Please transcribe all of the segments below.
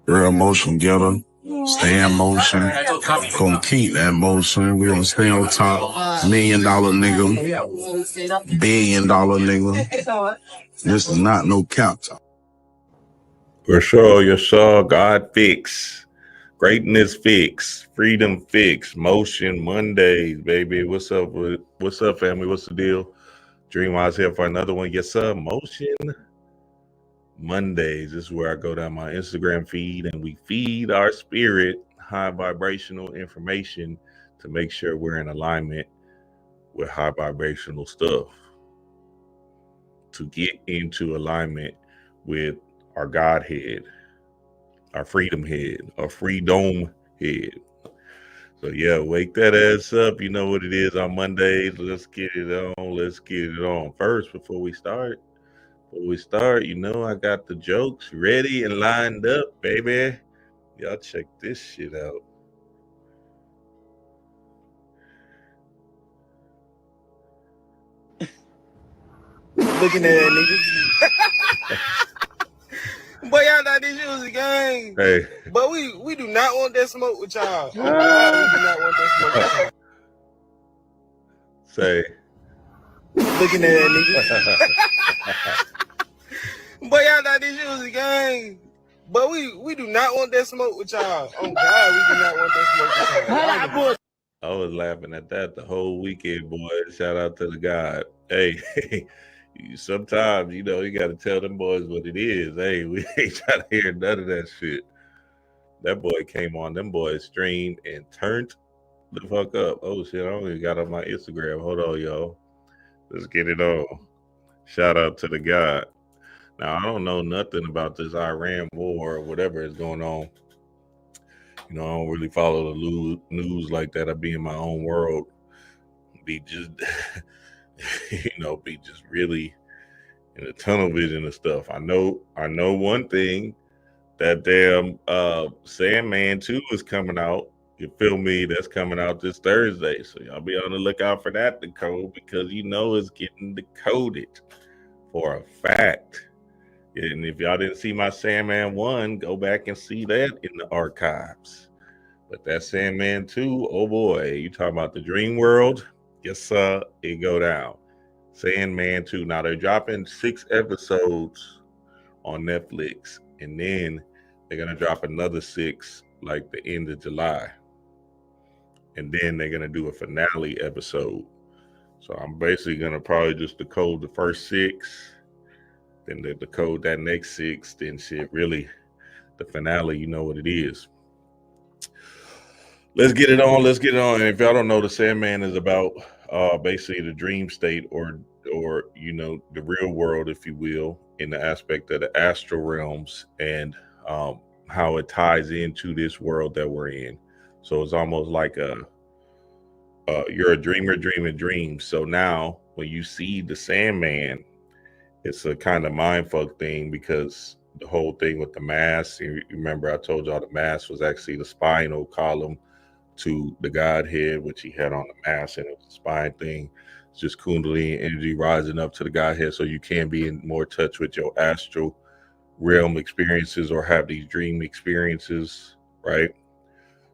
Real motion getter. Stay in motion. Gonna keep that motion. We gonna stay on top. $1 million nigga. $1 billion nigga. This is not no cap. For sure, your show, God fix. Greatness fix. Freedom fix. Motion Mondays, baby. What's up, family? What's the deal? Dreamwise here for another one. Yes, sir. Motion Mondays. This is where I go down my Instagram feed and we feed our spirit high vibrational information to make sure we're in alignment with high vibrational stuff. To get into alignment with our Godhead, our freedom head, our freedom head. So yeah, wake that ass up. You know what it is on Mondays. Let's get it on. Let's get it on. First, before we start, you know, I got the jokes ready and lined up, baby. Y'all check this shit out. Looking at that nigga. Boy, y'all thought this shit was a game. Hey. But we do not want that smoke with y'all. Oh, God, we do not want that smoke with y'all. Say. Looking at that nigga. Boy, y'all thought this shit was a game. But we do not want that smoke with y'all. Oh, God, we do not want that smoke with y'all. I was laughing at that the whole weekend, boy. Shout out to the God. Hey, sometimes, you know, you got to tell them boys what it is. Hey, we ain't trying to hear none of that shit. That boy came on them boys' stream and turned the fuck up. Oh, shit, I only got on my Instagram. Hold on, y'all. Let's get it on. Shout out to the God. Now, I don't know nothing about this Iran war or whatever is going on. You know, I don't really follow the news like that. I be in my own world. Be just, be just really in a tunnel vision and stuff. I know one thing, that damn Sandman 2 is coming out. You feel me? That's coming out this Thursday. So y'all be on the lookout for that to code, because you know it's getting decoded for a fact. And if y'all didn't see my Sandman 1, go back and see that in the archives. But that Sandman 2, oh boy, you talking about the dream world? Yes, sir, it go down. Sandman 2. Now they're dropping 6 episodes on Netflix, and then they're gonna drop another 6 like the end of July. And then they're gonna do a finale episode. So I'm basically gonna probably just decode the first 6. Then they decode that next 6, then shit, really, the finale, you know what it is. Let's get it on. And if y'all don't know, the Sandman is about basically the dream state, or you know, the real world, if you will, in the aspect of the astral realms, and how it ties into this world that we're in. So it's almost like you're a dreamer dreaming dreams. So now when you see the Sandman, it's a kind of mindfuck thing, because the whole thing with the mask, you remember I told y'all the mask was actually the spinal column to the Godhead, which he had on the mask, and it was a spine thing. It's just Kundalini energy rising up to the Godhead, so you can be in more touch with your astral realm experiences or have these dream experiences, right?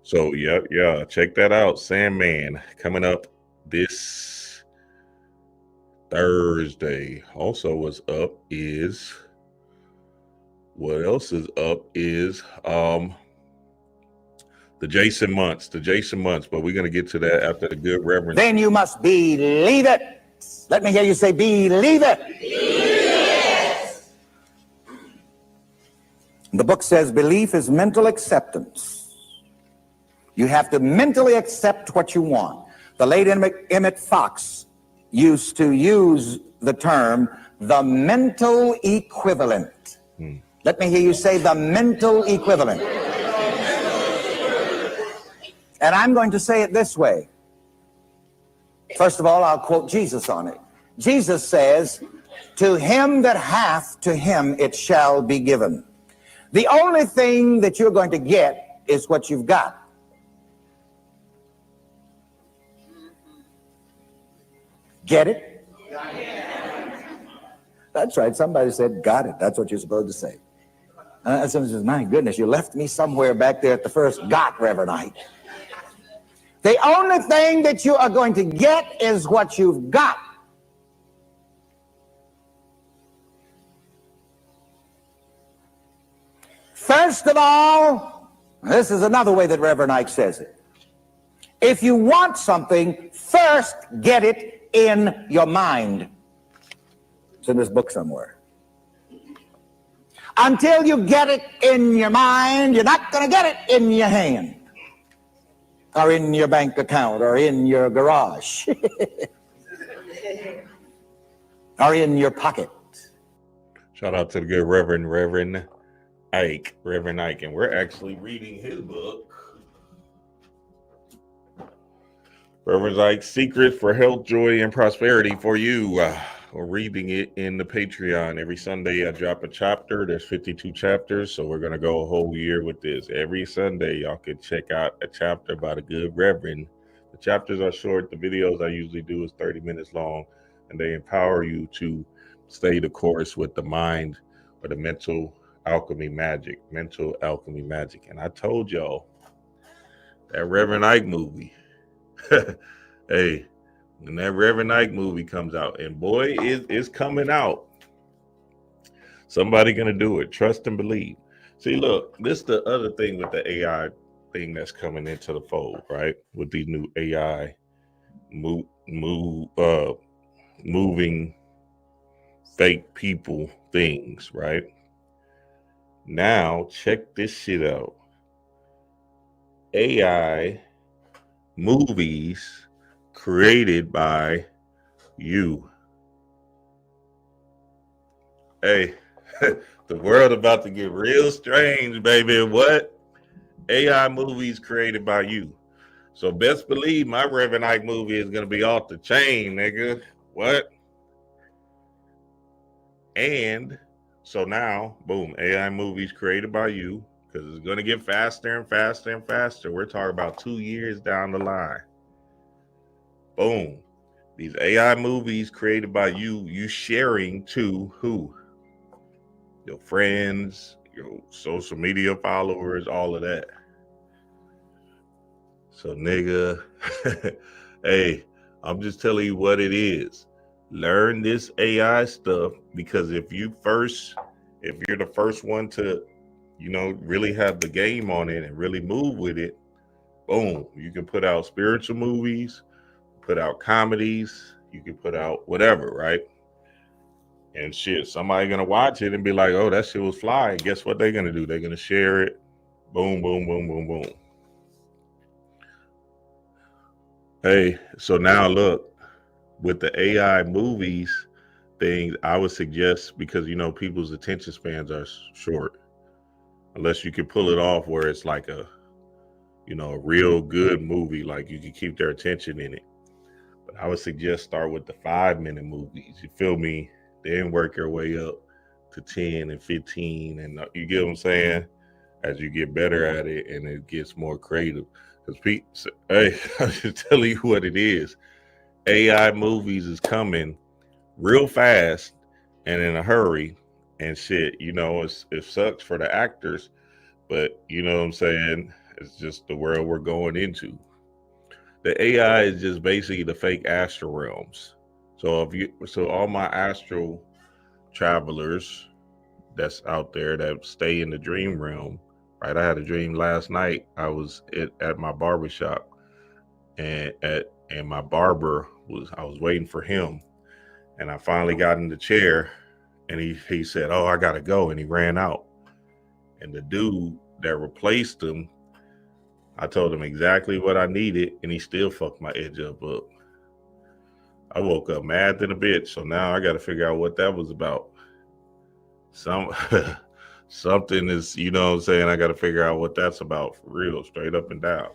So yeah, check that out. Sandman coming up this Thursday. Also, what else is up is the Jason months, but we're going to get to that after the good Reverend. Then you must believe it. Let me hear you say, believe it. Believe it. The book says belief is mental acceptance. You have to mentally accept what you want. The late Emmett Fox used to use the term the mental equivalent. Let me hear you say the mental equivalent. And I'm going to say it this way. First of all, I'll quote Jesus on it. Jesus says, to him that hath, to him it shall be given. The only thing that you're going to get is what you've got. Get it? That's right. Somebody said, got it. That's what you're supposed to say. Someone says, my goodness, you left me somewhere back there at the first got, Reverend Ike. The only thing that you are going to get is what you've got. First of all, this is another way that Reverend Ike says it. If you want something, first get it in your mind. It's in this book somewhere. Until you get it in your mind, you're not going to get it in your hand, or in your bank account, or in your garage, or in your pocket. Shout out to the good Reverend Ike, and we're actually reading his book, Reverend Ike's Secret for Health, Joy, and Prosperity for You. We're reading it in the Patreon. Every Sunday I drop a chapter. There's 52 chapters, so we're going to go a whole year with this. Every Sunday y'all can check out a chapter by the good Reverend. The chapters are short. The videos I usually do is 30 minutes long, and they empower you to stay the course with the mind or the mental alchemy magic. And I told y'all that Reverend Ike movie, hey, when that Reverend Ike movie comes out, and boy, it's coming out. Somebody gonna do it. Trust and believe. See, look, this is the other thing with the AI thing that's coming into the fold, right? With these new AI moving fake people things, right? Now, check this shit out. AI movies created by you. Hey, the world about to get real strange, baby. What? AI movies created by you. So best believe my Reverend Ike movie is going to be off the chain, nigga. What? And so now, boom, AI movies created by you, because it's going to get faster and faster and faster. We're talking about 2 years down the line. Boom. These AI movies created by you sharing to who? Your friends, your social media followers, all of that. So nigga, hey, I'm just telling you what it is. Learn this AI stuff, because if you're the first one to, really have the game on it and really move with it, boom, you can put out spiritual movies, put out comedies, you can put out whatever, right? And shit, somebody gonna watch it and be like, oh, that shit was fly. And guess what they're gonna do? They're gonna share it. Boom, boom, boom, boom, boom. Hey, so now look, with the AI movies things, I would suggest, because people's attention spans are short, unless you can pull it off where it's like a real good movie, like you can keep their attention in it. But I would suggest start with the 5-minute movies, you feel me? Then work your way up to 10 and 15, and you get what I'm saying, as you get better at it and it gets more creative. Because hey, I'm just telling you what it is. AI movies is coming real fast and in a hurry, and shit, it sucks for the actors, but you know what I'm saying, it's just the world we're going into. The AI is just basically the fake astral realms. So all my astral travelers that's out there that stay in the dream realm, right? I had a dream last night. I was at my barbershop, and my barber I was waiting for him, and I finally got in the chair, and he said, oh, I gotta go, and he ran out. And the dude that replaced him, I told him exactly what I needed, and he still fucked my edge up. I woke up mad than a bitch, so now I got to figure out what that was about. Something is, what I'm saying, I got to figure out what that's about for real, straight up and down.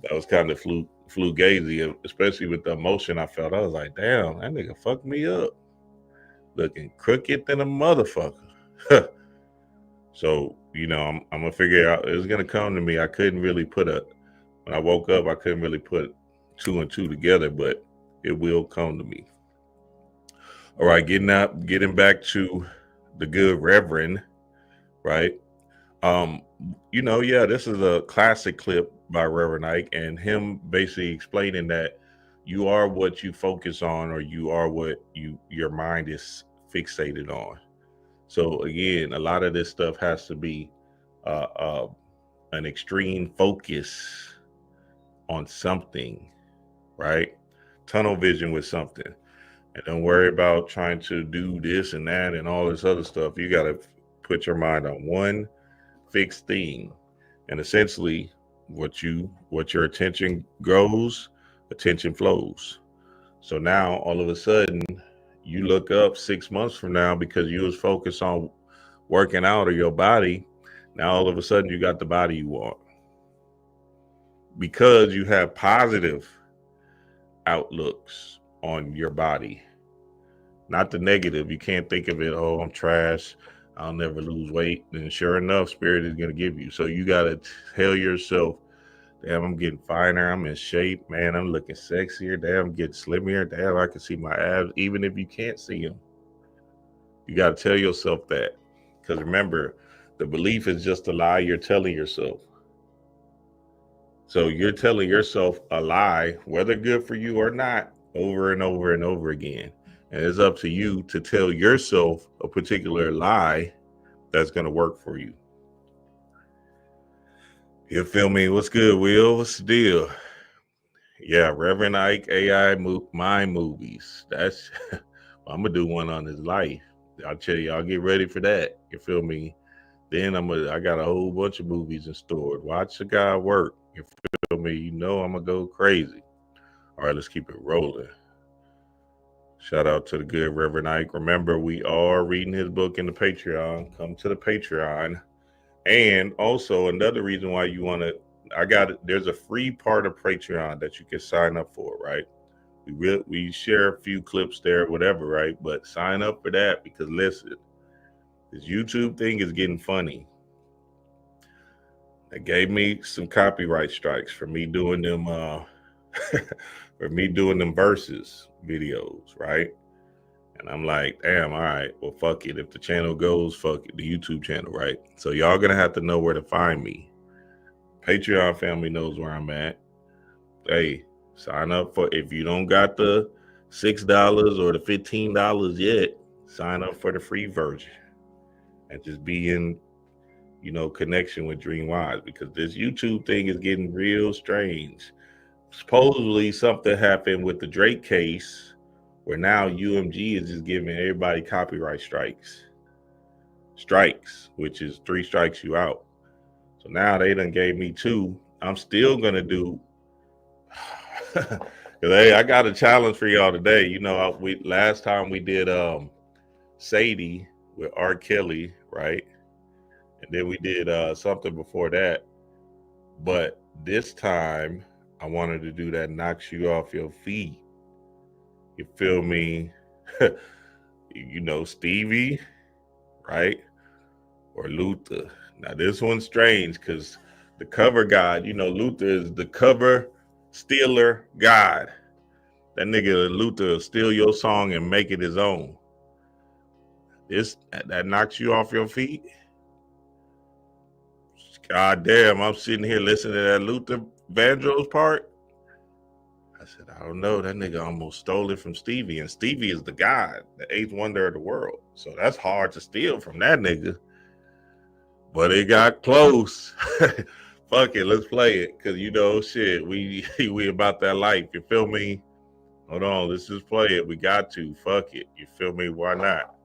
That was kind of fugazi, especially with the emotion I felt. I was like, damn, that nigga fucked me up. Looking crooked than a motherfucker. So, I'm going to figure out, it's going to come to me. I couldn't really when I woke up, I couldn't really put 2 and 2 together, but it will come to me. All right, getting back to the good Reverend, right? Yeah, this is a classic clip by Reverend Ike, and him basically explaining that you are what you focus on, or you are what your mind is fixated on. So again, a lot of this stuff has to be uh, uh, an extreme focus on something, right? Tunnel vision with something. And don't worry about trying to do this and that and all this other stuff. You got to put your mind on one fixed thing. And essentially, what your attention goes, attention flows. So now all of a sudden, you look up 6 months from now because you was focused on working out or your body. Now all of a sudden you got the body you want because you have positive outlooks on your body, not the negative. You can't think of it, oh, I'm trash, I'll never lose weight. And sure enough, spirit is going to give you. So you got to tell yourself, damn, I'm getting finer, I'm in shape, man, I'm looking sexier, damn, I'm getting slimmer, damn, I can see my abs, even if you can't see them. You got to tell yourself that. Because remember, the belief is just a lie you're telling yourself. So you're telling yourself a lie, whether good for you or not, over and over and over again. And it's up to you to tell yourself a particular lie that's going to work for you. You feel me? What's good, Will? What's the deal? Yeah, Reverend Ike AI Mind Movies. That's I'm gonna do one on his life. I'll tell you, I'll get ready for that. You feel me? Then I got a whole bunch of movies in store. Watch the guy work. You feel me? You know I'm gonna go crazy. All right, let's keep it rolling. Shout out to the good Reverend Ike. Remember, we are reading his book in the Patreon. Come to the Patreon. And also another reason why you want to, there's a free part of Patreon that you can sign up for, right? We share a few clips there, whatever, right? But sign up for that because listen, this YouTube thing is getting funny. They gave me some copyright strikes for me doing them versus videos, right? And I'm like, damn, all right, well, fuck it. If the channel goes, fuck it, the YouTube channel, right? So y'all gonna have to know where to find me. Patreon family knows where I'm at. Hey, sign up for, if you don't got the $6 or the $15 yet, sign up for the free version and just be in, connection with DreamWise, because this YouTube thing is getting real strange. Supposedly something happened with the Drake case where now UMG is just giving everybody copyright strikes, which is 3 strikes you out. So now they done gave me 2. I'm still gonna do. Hey, I got a challenge for y'all today. Last time we did Sadie with R. Kelly, right? And then we did something before that. But this time I wanted to do that knocks you off your feet. You feel me? Stevie, right? Or Luther. Now this one's strange because the cover god, Luther is the cover stealer god. That nigga Luther will steal your song and make it his own. That knocks you off your feet. God damn, I'm sitting here listening to that Luther Vandross part. I said, I don't know. That nigga almost stole it from Stevie. And Stevie is the god, the 8th wonder of the world. So that's hard to steal from that nigga. But it got close. Fuck it, let's play it. Cause shit, we about that life. You feel me? Hold on, let's just play it. We got to. Fuck it. You feel me? Why not?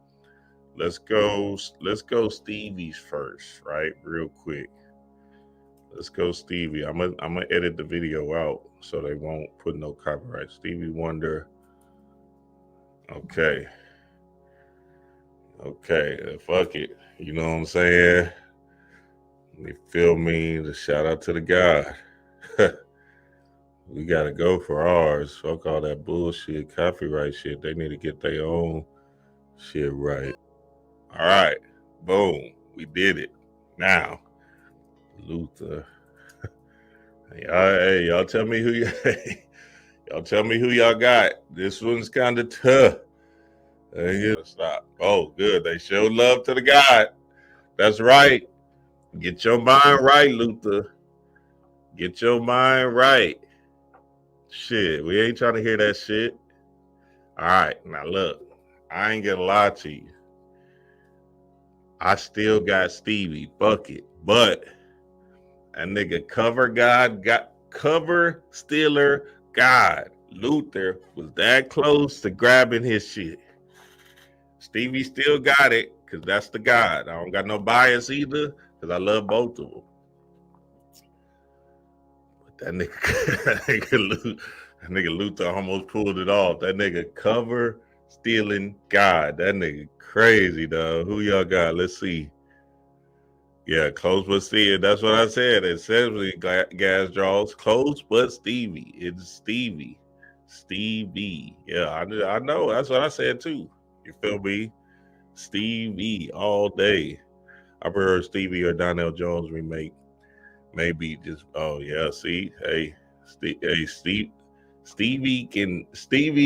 Let's go Stevie's first, right? Real quick. Let's go Stevie. I'm gonna edit the video out so they won't put no copyright. Stevie Wonder. Okay. Fuck it. You know what I'm saying? You feel me? The shout out to the God. We gotta go for ours. Fuck all that bullshit, copyright shit. They need to get their own shit right. All right. Boom. We did it. Now, Luther. Hey, y'all tell me who y'all got. This one's kind of tough. Stop. Oh, good. They showed love to the God. That's right. Get your mind right, Luther. Get your mind right. Shit, we ain't trying to hear that shit. All right, now look, I ain't gonna lie to you. I still got Stevie Bucket, but that nigga cover stealer God. Luther was that close to grabbing his shit. Stevie still got it because that's the God. I don't got no bias either because I love both of them. But that nigga Luther almost pulled it off. That nigga cover stealing God. That nigga crazy, dog. Who y'all got? Let's see. Yeah, close but Stevie. That's what I said. Essentially, gas draws close but Stevie. It's Stevie. Stevie. Yeah, I know. That's what I said too. You feel me? Stevie all day. I've heard Stevie or Donnell Jones remake. Maybe just see. Hey, Stevie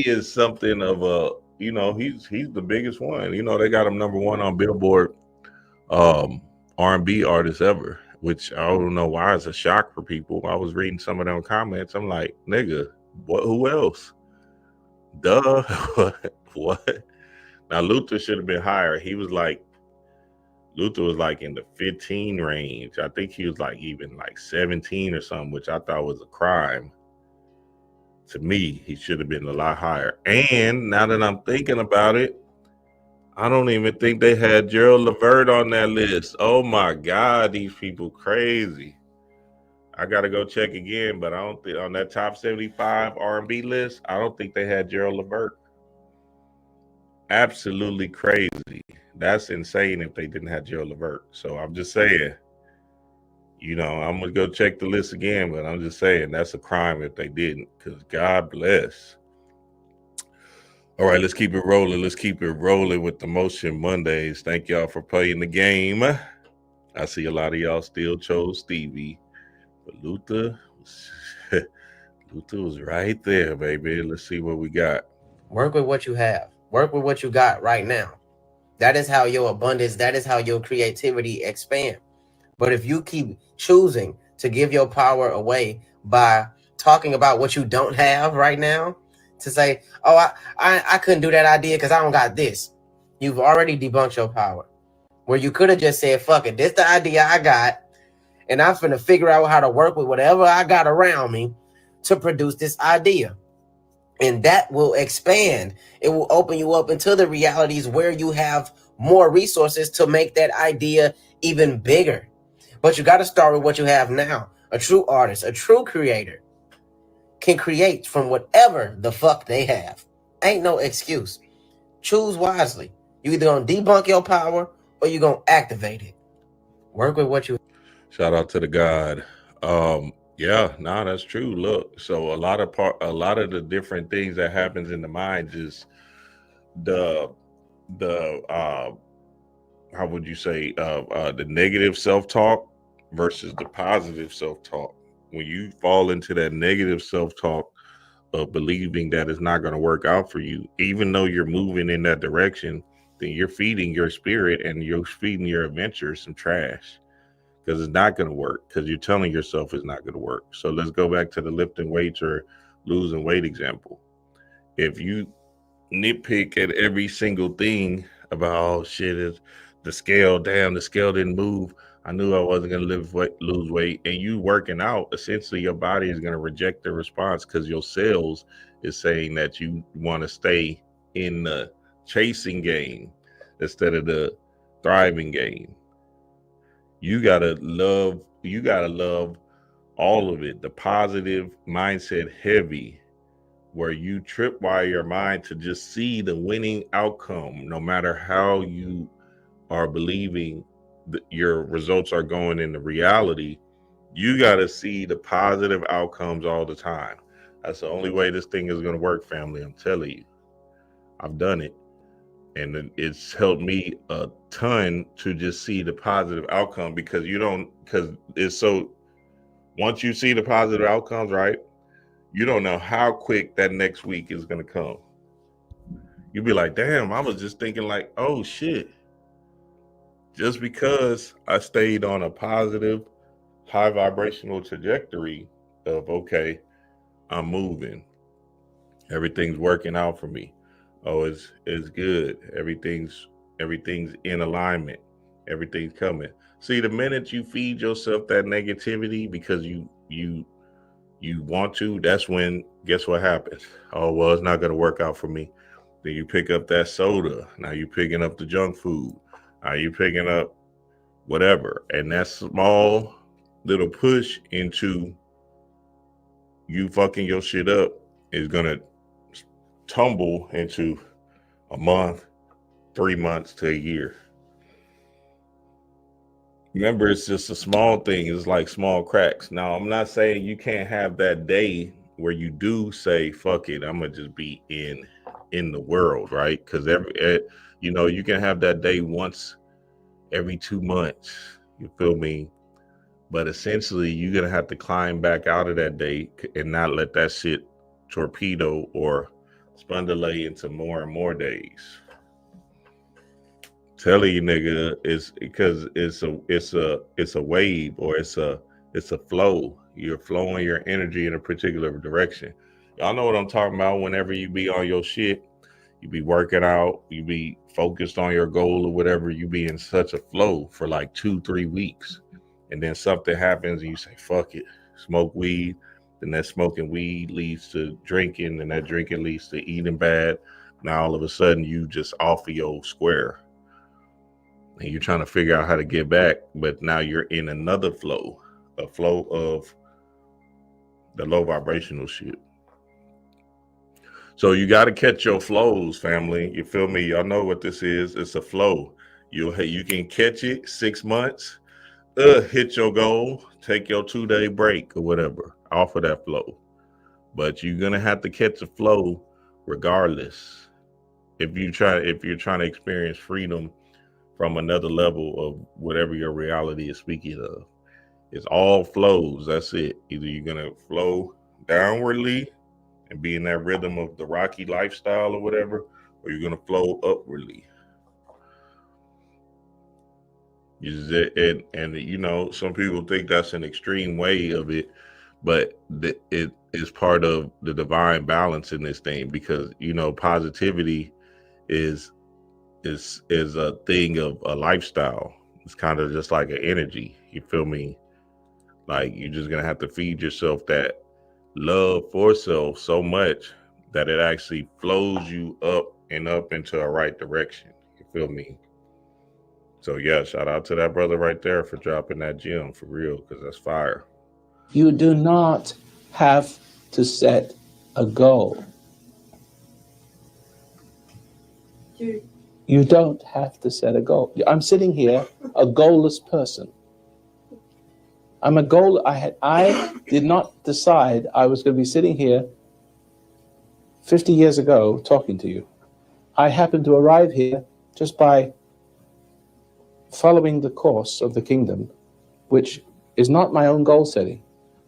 is something of a, he's the biggest one. They got him number one on Billboard R&B artist ever, which I don't know why it's a shock for people. I was reading some of them comments. I'm like, nigga, what? Who else? Duh. What? Now Luther should have been higher. Luther was like in the 15 range. I think he was like even like 17 or something, which I thought was a crime. To me, he should have been a lot higher. And now that I'm thinking about it, I don't even think they had Gerald Levert on that list. Oh my God, these people crazy. I gotta go check again, but I don't think on that top 75 R&B list, I don't think they had Gerald Levert. Absolutely crazy. That's insane if they didn't have Gerald Levert. So I'm just saying, I'm gonna go check the list again, but I'm just saying that's a crime if they didn't, because God bless. All right, let's keep it rolling. Let's keep it rolling with the Motion Mondays. Thank y'all for playing the game. I see a lot of y'all still chose Stevie, but Luther was right there, baby. Let's see what we got. Work with what you have. Work with what you got right now. That is how your abundance, that is how your creativity expand. But if you keep choosing to give your power away by talking about what you don't have right now, to say, oh, I couldn't do that idea because I don't got this. You've already debunked your power. Where you could have just said, fuck it, this the idea I got, and I'm finna figure out how to work with whatever I got around me to produce this idea. And that will expand. It will open you up into the realities where you have more resources to make that idea even bigger. But you got to start with what you have now. A true artist, a true creator can create from whatever the fuck they have. Ain't no excuse. Choose wisely. You either gonna debunk your power or you gonna activate it. Work with what you. Shout out to the God. That's true. Look, so a lot of the different things that happens in the mind is the how would you say the negative self-talk versus the positive self-talk. When you fall into that negative self-talk of believing that it's not going to work out for you, even though you're moving in that direction, then you're feeding your spirit and you're feeding your adventure some trash, because it's not going to work, because you're telling yourself it's not going to work. So let's go back to the lifting weights or losing weight example. If you nitpick at every single thing about, oh shit, is the scale, damn, the scale didn't move, I knew I wasn't going to lose weight, and you working out, essentially your body is going to reject the response because your cells is saying that you want to stay in the chasing game instead of the thriving game. You gotta love all of it. The positive mindset heavy, where you tripwire your mind to just see the winning outcome, no matter how you are believing that your results are going into reality. You gotta see the positive outcomes all the time. That's the only way this thing is gonna work, family. I'm telling you, I've done it. And it's helped me a ton to just see the positive outcome, because it's so, once you see the positive outcomes, right, you don't know how quick that next week is going to come. You'll be like, damn, I was just thinking like, oh shit, just because I stayed on a positive, high vibrational trajectory of, okay, I'm moving, everything's working out for me. Oh, it's good. Everything's in alignment. Everything's coming. See, the minute you feed yourself that negativity because you want to, that's when, guess what happens? Oh, well, it's not going to work out for me. Then you pick up that soda. Now you're picking up the junk food. Now you're picking up whatever. And that small little push into you fucking your shit up is going to tumble into a month, 3 months to a year. Remember, it's just a small thing. It's like small cracks. Now, I'm not saying you can't have that day where you do say, fuck it, I'm going to just be in the world, right? Because you can have that day once every 2 months. You feel me? But essentially, you're going to have to climb back out of that day and not let that shit torpedo or spundulate into more and more days. Telling you, nigga, it's because it's a wave, or it's a flow. You're flowing your energy in a particular direction. Y'all know what I'm talking about. Whenever you be on your shit, you be working out, you be focused on your goal or whatever, you be in such a flow for like 2-3 weeks, and then something happens and you say, fuck it, smoke weed. Then that smoking weed leads to drinking, and that drinking leads to eating bad. Now all of a sudden you just off of your square. And you're trying to figure out how to get back, but now you're in another flow, a flow of the low vibrational shit. So you got to catch your flows, family. You feel me? Y'all know what this is. It's a flow. You can catch it 6 months, hit your goal, take your 2-day break or whatever, off of that flow. But you're gonna have to catch the flow regardless. If you're trying to experience freedom from another level of whatever your reality is speaking of. It's all flows. That's it. Either you're going to flow downwardly and be in that rhythm of the Rocky lifestyle or whatever, or you're going to flow upwardly. And some people think that's an extreme way of it, but it is part of the divine balance in this thing, because, positivity is a thing of a lifestyle. It's kind of just like an energy. You feel me? Like, you're just gonna have to feed yourself that love for self so much that it actually flows you up and up into a right direction. You feel me? So yeah, shout out to that brother right there for dropping that gem, for real, because that's fire. You do not have to set a goal. You don't have to set a goal. I'm sitting here, a goalless person. I did not decide I was going to be sitting here 50 years ago talking to you. I happened to arrive here just by following the course of the kingdom, which is not my own goal setting.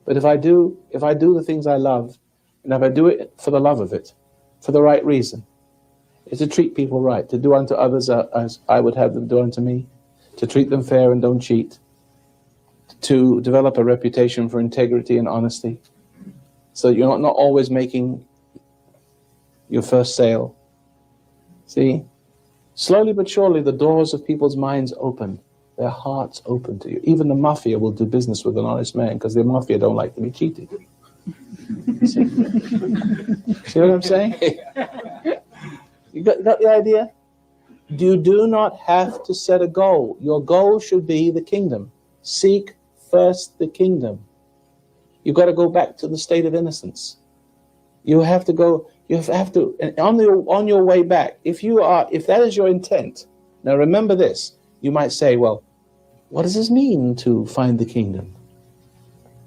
But if I do the things I love, and if I do it for the love of it, for the right reason, is to treat people right, to do unto others as I would have them do unto me, to treat them fair and don't cheat, to develop a reputation for integrity and honesty, so you're not always making your first sale. See? Slowly but surely, the doors of people's minds open, their hearts open to you. Even the mafia will do business with an honest man, because the mafia don't like to be cheated. See what I'm saying? You got the idea? You do not have to set a goal. Your goal should be the kingdom. Seek first the kingdom. You've got to go back to the state of innocence. You have to, and on your way back, if that is your intent, now remember this, you might say, well, what does this mean to find the kingdom?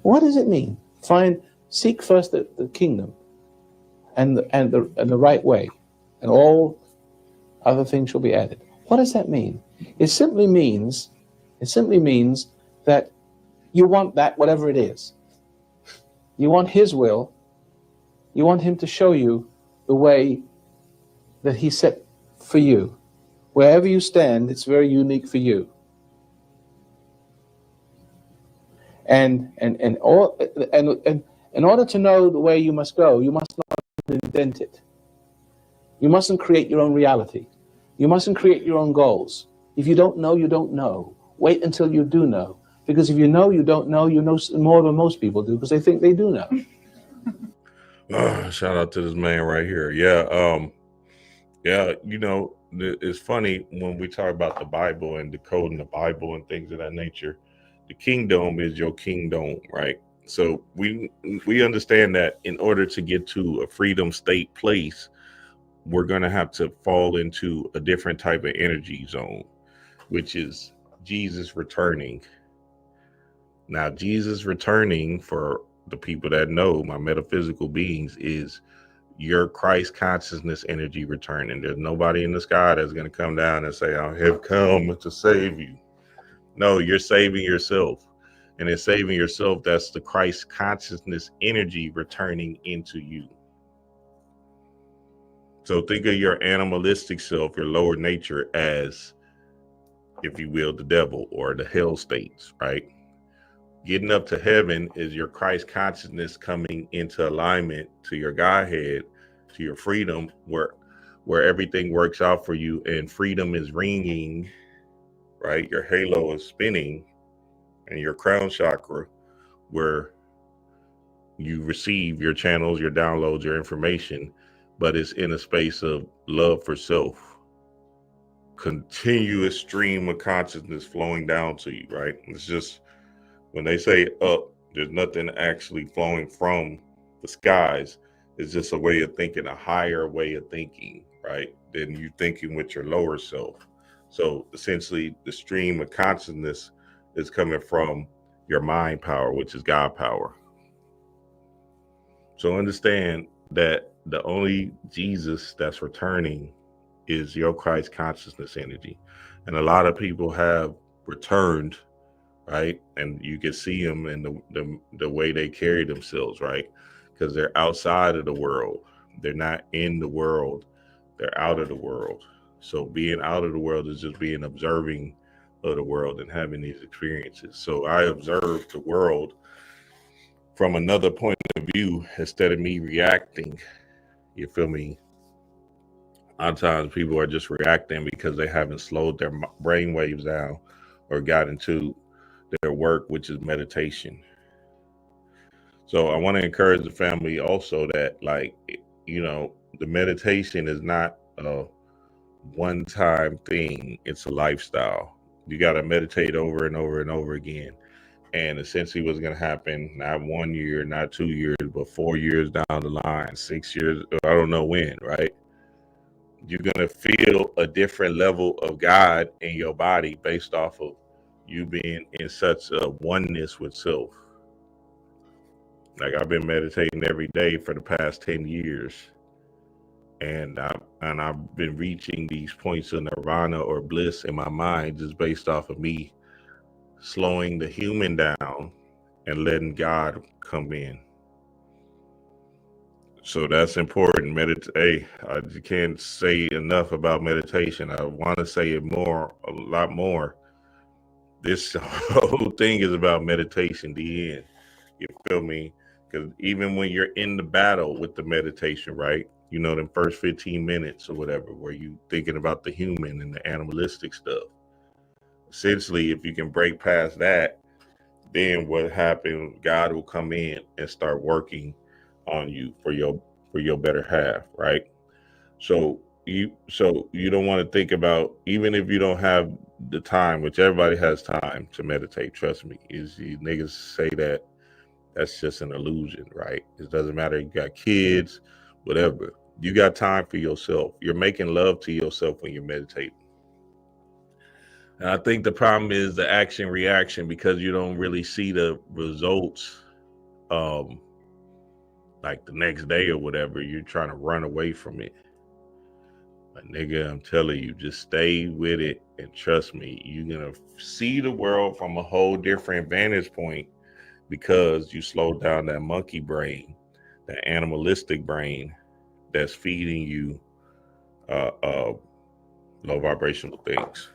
What does it mean? Seek first the kingdom and the right way, and all other things shall be added. What does that mean? It simply means that you want that, whatever it is. You want his will. You want him to show you the way that he set for you. Wherever you stand, it's very unique for you. And in order to know the way you must go, you must not invent it. You mustn't create your own reality. You mustn't create your own goals. If you don't know, you don't know. Wait until you do know. Because if you know you don't know, you know more than most people do because they think they do know. Shout out to this man right here. Yeah, you know, it's funny when we talk about the Bible and decoding the Bible and things of that nature. The kingdom is your kingdom, right? So we understand that in order to get to a freedom state place, we're going to have to fall into a different type of energy zone, which is Jesus returning. Now, Jesus returning, for the people that know, my metaphysical beings, is your Christ consciousness energy returning. There's nobody in the sky that's going to come down and say, I have come to save you. No, you're saving yourself. And in saving yourself, that's the Christ consciousness energy returning into you. So think of your animalistic self, your lower nature, as, if you will, the devil or the hell states, right? Getting up to heaven is your Christ consciousness coming into alignment to your Godhead, to your freedom, where everything works out for you and freedom is ringing, right? Your halo is spinning, and your crown chakra, where you receive your channels, your downloads, your information, but it's in a space of love for self. Continuous stream of consciousness flowing down to you, right? It's just, when they say up, there's nothing actually flowing from the skies. It's just a way of thinking, a higher way of thinking, right? Than you thinking with your lower self. So essentially, the stream of consciousness is coming from your mind power, which is God power. So understand that the only Jesus that's returning is your Christ consciousness energy. And a lot of people have returned, right? And you can see them in the way they carry themselves, right? Because they're outside of the world. They're not in the world. They're out of the world. So being out of the world is just being observing of the world and having these experiences. So I observe the world from another point of view instead of me reacting. You feel me? A lot of times people are just reacting because they haven't slowed their brain waves down or got into their work, which is meditation. So I want to encourage the family also that, like, you know, the meditation is not a one-time thing. It's a lifestyle. You got to meditate over and over and over again. And essentially what's going to happen, not 1 year, not 2 years, but 4 years down the line, 6 years, I don't know when, right? You're going to feel a different level of God in your body based off of you being in such a oneness with self. Like, I've been meditating every day for the past 10 years. And I've been reaching these points of nirvana or bliss in my mind just based off of me slowing the human down and letting God come in. So that's important. Hey, I can't say enough about meditation. I want to say it more, a lot more. This whole thing is about meditation, the end. You feel me? Because even when you're in the battle with the meditation, right? You know, them first 15 minutes or whatever, where you thinking about the human and the animalistic stuff. Essentially, if you can break past that, then what happens, God will come in and start working on you for your better half, right? So you don't want to think about, even if you don't have the time, which everybody has time to meditate, trust me. Is you niggas say that's just an illusion, right? It doesn't matter. You got kids, whatever. You got time for yourself. You're making love to yourself when you're meditating. And I think the problem is the action reaction, because you don't really see the results like the next day or whatever. You're trying to run away from it. But nigga, I'm telling you, just stay with it and trust me. You're going to see the world from a whole different vantage point because you slowed down that monkey brain, that animalistic brain that's feeding you low vibrational things.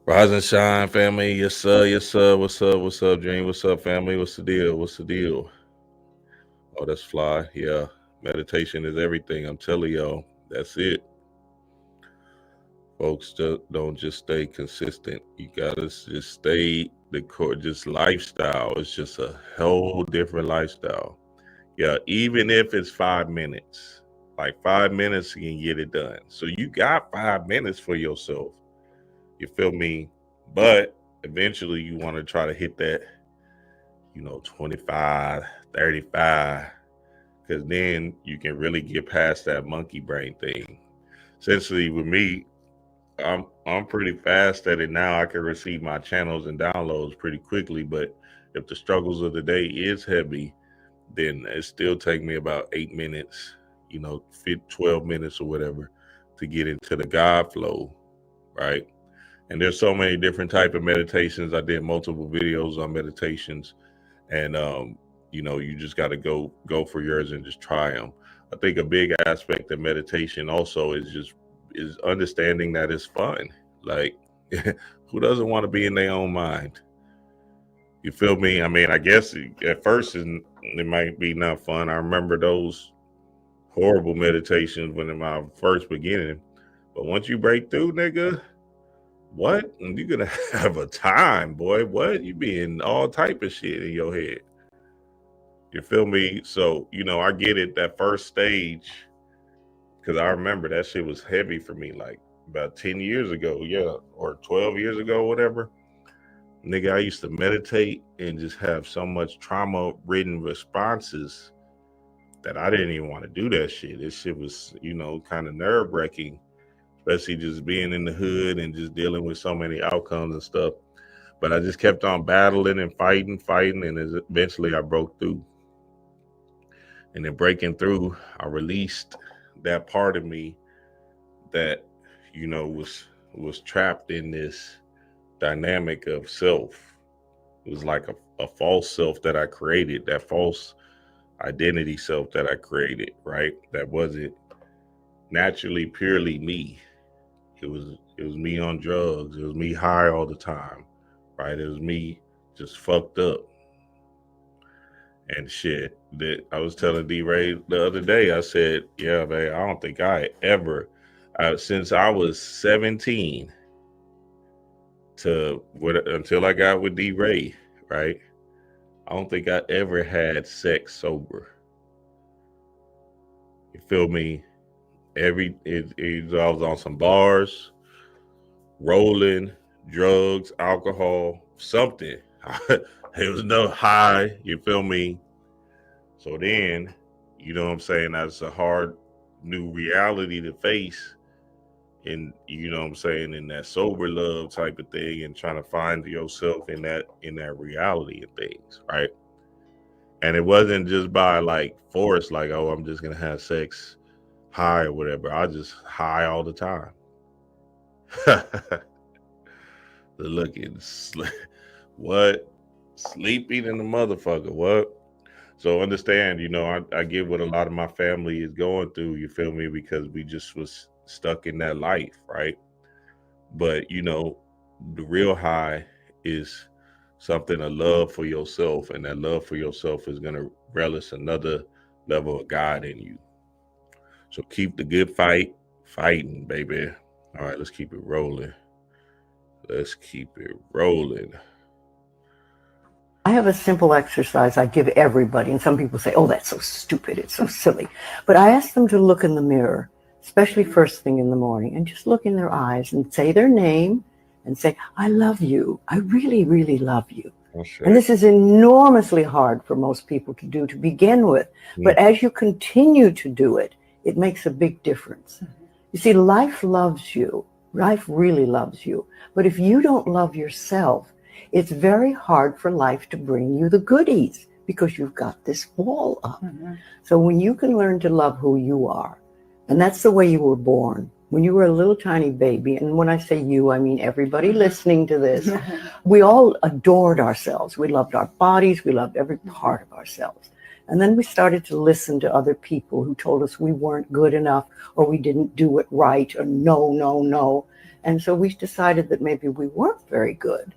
Rise and shine, family. Yes, sir. Yes, sir. What's up? What's up, Dream? What's up, family? What's the deal? What's the deal? Oh, that's fly. Yeah. Meditation is everything. I'm telling y'all. That's it. Folks don't just stay consistent. You gotta just stay the core. Just lifestyle. It's just a whole different lifestyle. Yeah, even if it's 5 minutes, like 5 minutes, you can get it done. So you got 5 minutes for yourself. You feel me? But eventually you want to try to hit that, 25, 35, because then you can really get past that monkey brain thing. Essentially, with me, I'm pretty fast at it now. I can receive my channels and downloads pretty quickly, but if the struggles of the day is heavy, then it still take me about 8 minutes, 12 minutes or whatever to get into the God flow, right? And there's so many different type of meditations. I did multiple videos on meditations, and you just got to go for yours and just try them. I think a big aspect of meditation also is understanding that it's fun. Like, who doesn't want to be in their own mind? You feel me? I mean, I guess at first it might be not fun. I remember those horrible meditations when in my first beginning. But once you break through, nigga, what? You're going to have a time, boy. What? You be in all type of shit in your head. You feel me? So, I get it, that first stage, because I remember that shit was heavy for me, like about 10 years ago, yeah, or 12 years ago, whatever. Nigga, I used to meditate and just have so much trauma-ridden responses that I didn't even want to do that shit. This shit was, kind of nerve-wracking, especially just being in the hood and just dealing with so many outcomes and stuff. But I just kept on battling and fighting, and eventually I broke through. And in breaking through, I released that part of me that, was trapped in this dynamic of self. It was like a false self that I created, that false identity self that I created, right? That wasn't naturally purely me. It was me on drugs. It was me high all the time, right? It was me just fucked up and shit. That I was telling D-Ray the other day, I said, yeah, man, I don't think I ever, since I was 17 until I got with D-Ray, right? I don't think I ever had sex sober. You feel me? I was on some bars, rolling, drugs, alcohol, something. It was no high, you feel me? So then, that's a hard new reality to face. And in that sober love type of thing, and trying to find yourself in that reality of things, right? And it wasn't just by like force, like, oh, I'm just gonna have sex high or whatever. I just high all the time. Looking, what? Sleeping in the motherfucker, what? So understand, I get what a lot of my family is going through, you feel me? Because we just was stuck in that life, right? But, the real high is something, a love for yourself, and that love for yourself is going to relish another level of God in you. So keep the good fight fighting, baby. All right, let's keep it rolling. Let's keep it rolling. I have a simple exercise I give everybody, and some people say, oh, that's so stupid, it's so silly. But I ask them to look in the mirror, especially first thing in the morning, and just look in their eyes and say their name and say, I love you. I really, really love you. Okay. And this is enormously hard for most people to do to begin with. But as you continue to do it, it makes a big difference. You see, life loves you. Life really loves you. But if you don't love yourself, it's very hard for life to bring you the goodies because you've got this wall up. So when you can learn to love who you are, and that's the way you were born, when you were a little tiny baby, and when I say you, I mean everybody listening to this, we all adored ourselves. We loved our bodies. We loved every part of ourselves. And then we started to listen to other people who told us we weren't good enough or we didn't do it right or no. And so we decided that maybe we weren't very good.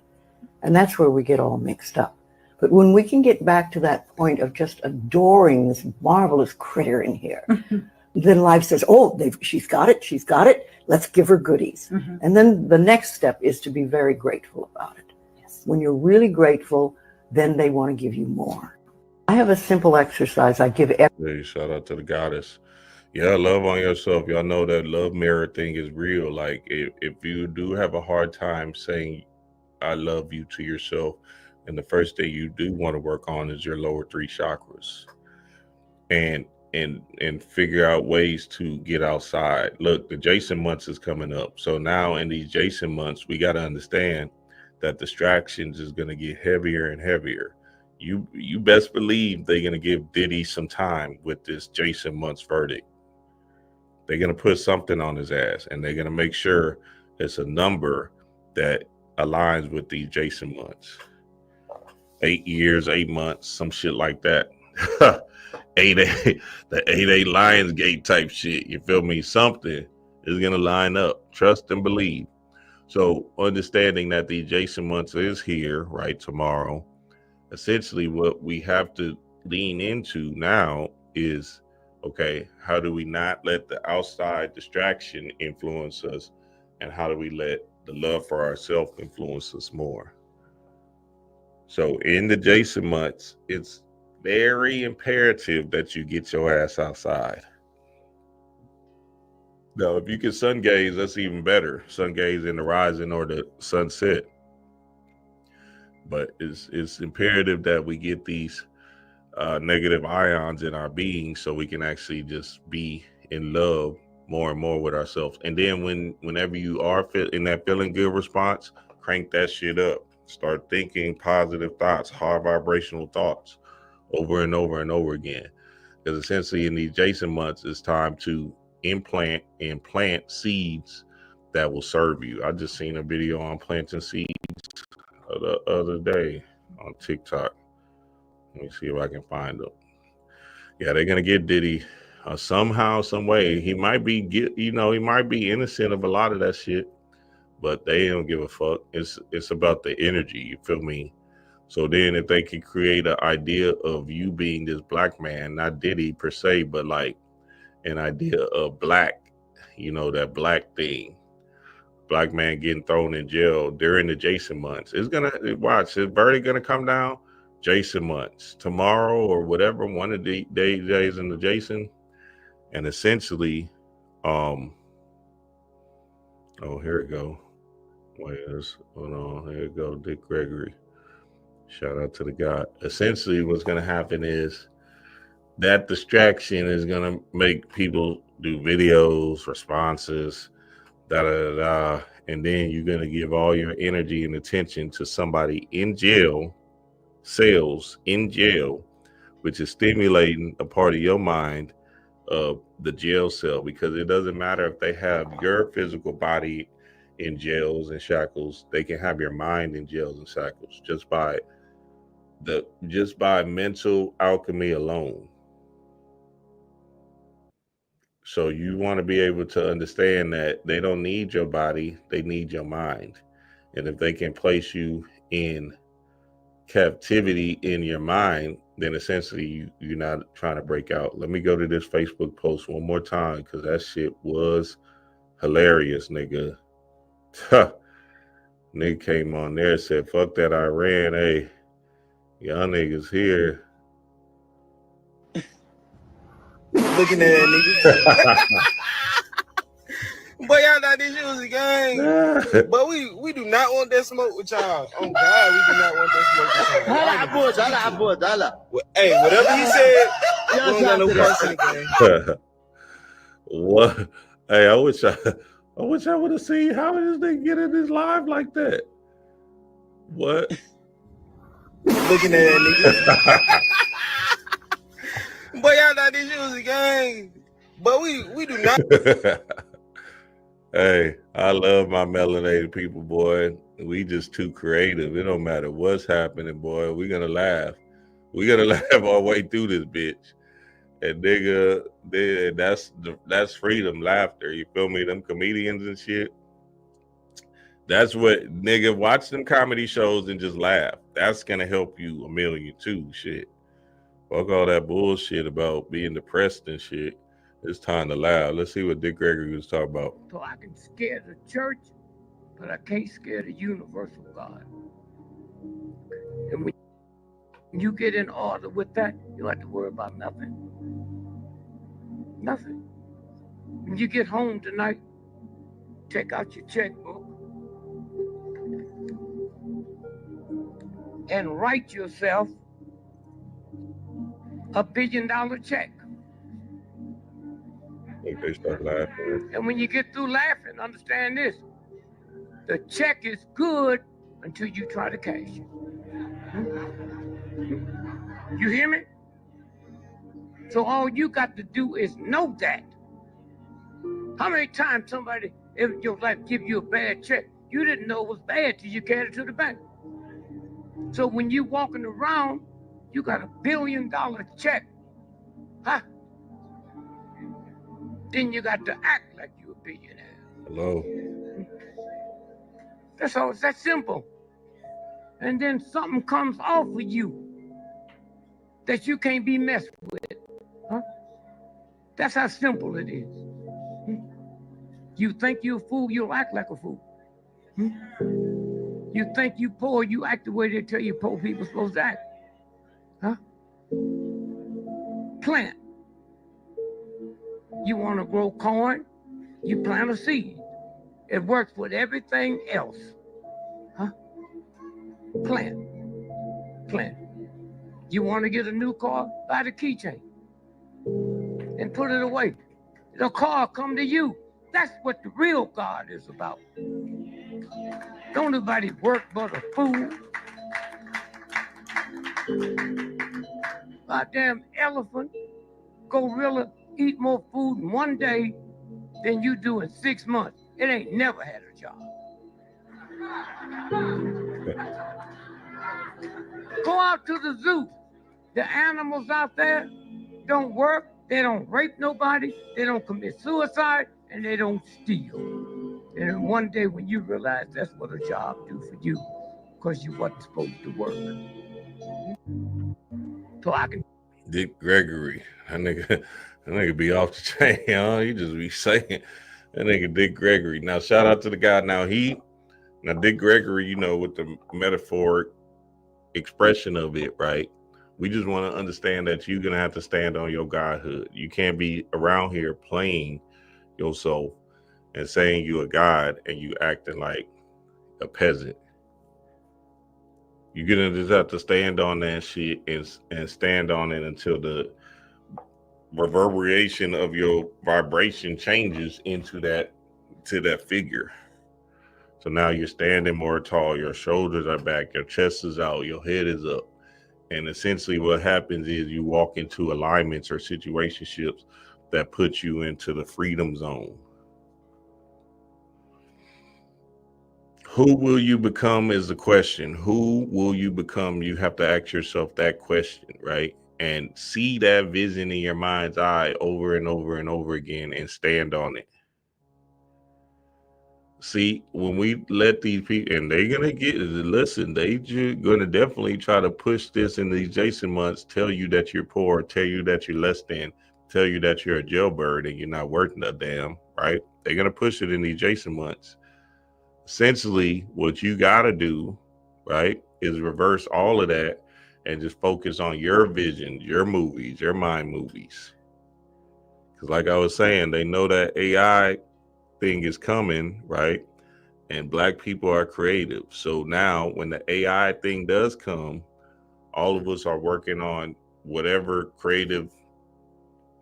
And that's where we get all mixed up. But when we can get back to that point of just adoring this marvelous critter in here, then life says, oh, she's got it, let's give her goodies. And then the next step is to be very grateful about it. Yes. When you're really grateful, then they want to give you more. I have a simple exercise I give Hey, shout out to the goddess. Yeah, love on yourself. Y'all know that love mirror thing is real. Like if you do have a hard time saying I love you to yourself, and the first thing you do want to work on is your lower 3 chakras. And figure out ways to get outside. Look, the Jason months is coming up. So now in these Jason months, we got to understand that distractions is going to get heavier and heavier. You best believe they're going to give Diddy some time with this Jason months verdict. They're going to put something on his ass, and they're going to make sure it's a number that aligns with these Jason months. 8 years, 8 months, some shit like that. 8-8, the 8-8 Lionsgate type shit. You feel me? Something is gonna line up. Trust and believe. So understanding that the Jason months is here, right, tomorrow. Essentially, what we have to lean into now is, okay, how do we not let the outside distraction influence us, and how do we let the love for ourselves influence us more? So in the Jason months, it's very imperative that you get your ass outside. Now, if you can sun gaze, that's even better. Sun gaze in the rising or the sunset. But it's imperative that we get these negative ions in our being so we can actually just be in love more and more with ourselves. And then whenever you are in that feeling good response, crank that shit up. Start thinking positive thoughts, high vibrational thoughts over and over and over again. Because essentially in these Jason months, it's time to implant and plant seeds that will serve you. I just seen a video on planting seeds the other day on TikTok. Let me see if I can find them. Yeah, they're gonna get Diddy somehow, some way. He might be he might be innocent of a lot of that shit, but they don't give a fuck. It's about the energy, you feel me? So then if they could create an idea of you being this black man, not Diddy per se, but like an idea of black, that black thing, black man getting thrown in jail during the Jason months. It's gonna, watch, is verdict gonna come down? Jason months, tomorrow or whatever, one of the days in the Jason. And essentially, oh, here it go. Wait, hold on, here it go, Dick Gregory. Shout out to the God. Essentially, what's going to happen is that distraction is going to make people do videos, responses, and then you're going to give all your energy and attention to somebody in jail, cells in jail, which is stimulating a part of your mind of the jail cell, because it doesn't matter if they have your physical body in jails and shackles, they can have your mind in jails and shackles just by mental alchemy alone. So you want to be able to understand that they don't need your body, they need your mind. And if they can place you in captivity in your mind, then essentially you're not trying to break out. Let me go to this Facebook post one more time, because that shit was hilarious, nigga. Nigga came on there and said, fuck that Iran, hey, y'all niggas here. Looking at that nigga. Boy, y'all thought this shit was a game. But we do not want that smoke with y'all. Oh God, we do not want that smoke with y'all. Hey, whatever you said, we don't got no fuss in the game. What? Hey, I wish I would have seen how this nigga get in this live like that. What? Looking at that nigga. Boy, y'all thought this shit was a game. But we do not. Hey, I love my melanated people, boy. We just too creative. It don't matter what's happening, boy. We're gonna laugh. We're gonna laugh our way through this bitch. And nigga, that's freedom laughter. You feel me? Them comedians and shit. That's what, nigga, watch them comedy shows and just laugh. That's gonna help you a million too. Shit. Fuck all that bullshit about being depressed and shit. It's time to laugh. Let's see what Dick Gregory was talking about. So I can scare the church, but I can't scare the universal God. And when you get in order with that, you don't have to worry about nothing. Nothing. When you get home tonight, take out your checkbook and write yourself a $1 billion check. They start laughing. And when you get through laughing, understand this. The check is good until you try to cash it. You hear me? So all you got to do is know that. How many times somebody in your life give you a bad check, you didn't know it was bad till you carried it to the bank. So when you walking around, you got $1 billion check. Huh? Then you got to act like you're a billionaire. Hello. That's all. It's that simple. And then something comes off of you that you can't be messed with. Huh? That's how simple it is. You think you're a fool, you'll act like a fool. You think you poor, you act the way they tell you poor people supposed to act. Huh? Plant. You want to grow corn, you plant a seed. It works with everything else. Huh? Plant. Plant. You want to get a new car, buy the keychain and put it away. The car come to you. That's what the real God is about. Don't nobody work but a fool. Goddamn elephant, gorilla eat more food in one day than you do in 6 months. It ain't never had a job. Go out to the zoo. The animals out there don't work, they don't rape nobody, they don't commit suicide, and they don't steal. And then one day when you realize that's what a job do for you, because you wasn't supposed to work. So I can... Dick Gregory. That nigga be off the chain, huh? He just be saying that nigga Dick Gregory. Now shout out to the guy. Now Dick Gregory, you know, with the metaphoric expression of it, right? We just want to understand that you're gonna have to stand on your godhood. You can't be around here playing yourself and saying you a god and you acting like a peasant. You're gonna just have to stand on that shit and stand on it until the reverberation of your vibration changes into that figure. So now you're standing more tall, your shoulders are back, your chest is out, your head is up. And essentially what happens is you walk into alignments or situationships that put you into the freedom zone. Who will you become is the question. Who will you become? You have to ask yourself that question, right? And see that vision in your mind's eye over and over and over again and stand on it. See, when we let these people, and they're going to they're going to definitely try to push this in these Jason months, tell you that you're poor, tell you that you're less than, tell you that you're a jailbird and you're not worth a damn, right? They're going to push it in these Jason months. Essentially, what you got to do, right, is reverse all of that and just focus on your vision, your movies, your mind movies. Because like I was saying, they know that AI thing is coming, right? And Black people are creative. So now when the AI thing does come, all of us are working on whatever creative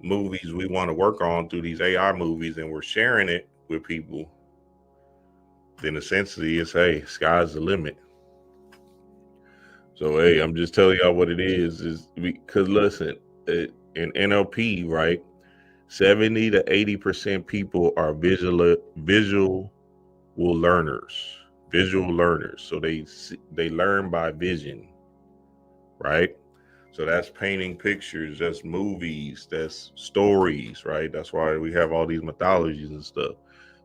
movies we want to work on through these AI movies, and we're sharing it with people. Then essentially it's, hey, sky's the limit. So, hey, I'm just telling y'all what it is because listen, in NLP, right, 70 to 80% people are visual learners. So they learn by vision, right? So that's painting pictures, that's movies, that's stories, right? That's why we have all these mythologies and stuff,